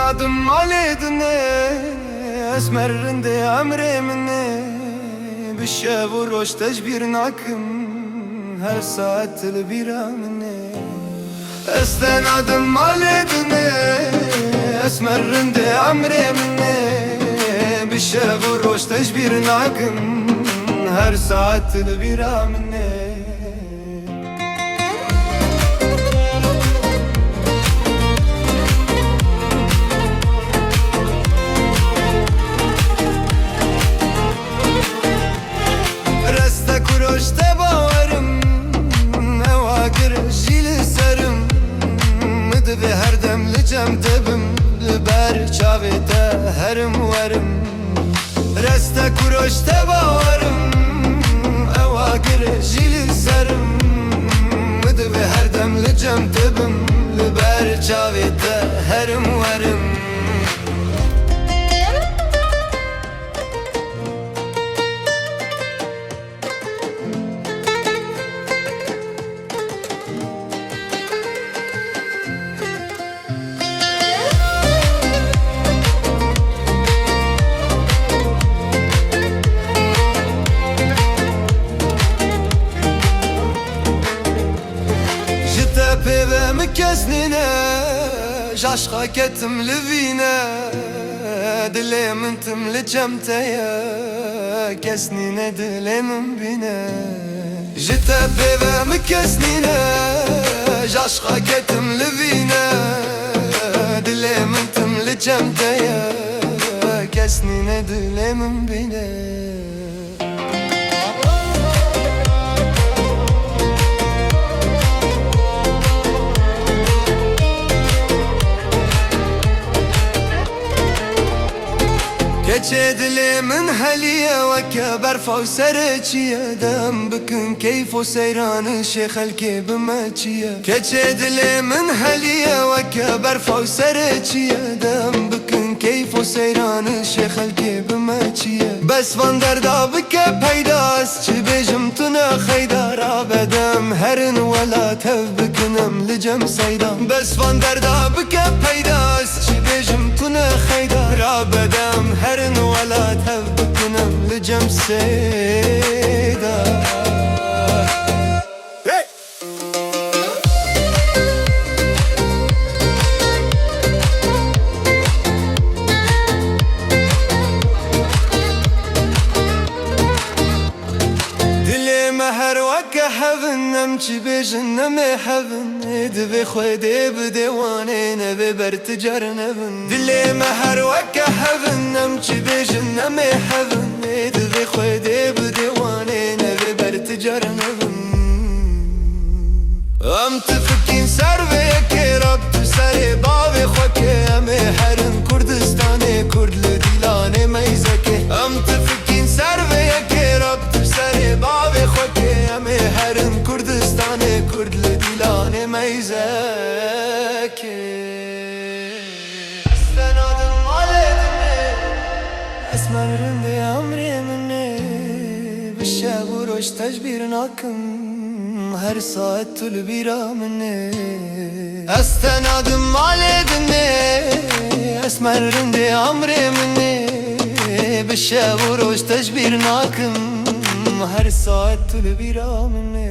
Adım aledine esmerinde emrimine bir şey vuruş tecbir nakım her saat bir amine esten adım aledine esmerinde emrimine bir şey vuruş tecbir nakım her saat bir amine Kuroşte bavarım Eva girişili sarım Mıdı ve her demli cemtebim Liber çavete herim varım Reste kuroşte bavarım Eva girişili sarım Mıdı ve her demli cemtebim Liber çavete herim varım Pevemi kesnine Jaşka ketim livine Dilemin timli cemteye Kesnine dilemin bine Jite pevemi kesnine Jaşka ketim livine Dilemin timli cemteye Kesnine dilemin bine Keçe dilimin heliye ve keberfa ve sereciye Dem bükün keyf ve seyranı şeyhel kebmeçiye Keçe dilimin heliye ve keberfa ve sereciye Dem bükün keyf ve seyranı şeyhel kebmeçiye Bes van derda bike peydas çi bejim tune xeydar abedem Herin vela tev bükünüm licem seydam Bes van derda bike peydas çi bejim tune xeydar abedem Herin ولا تهبكنا لجم سيدا دلي مهر وكحفن نمشي بيجن نمي حفن دبي خودي بديوانين ببرتجر نبن دلي مهر وكحفن نمشي بيجن نمي حفن دبي خودي بديوانين ببرتجر نبن ام تفكين سربيك رب تسري بابي خوكي امي حرن كردستاني كرد لديلاني ميزكي ام تفكين سربيك رب تسري بابي خوكي امي حرن كردستاني كرد لديلاني ميزكي استنادم عليدني اسمرن دي امري مني بالشاور وش تجبير ناكم her saat tül bira minni Estanadım aledinni Esmerindi amri minni Bişe vuruş tecbir nakım her saat tül bira minni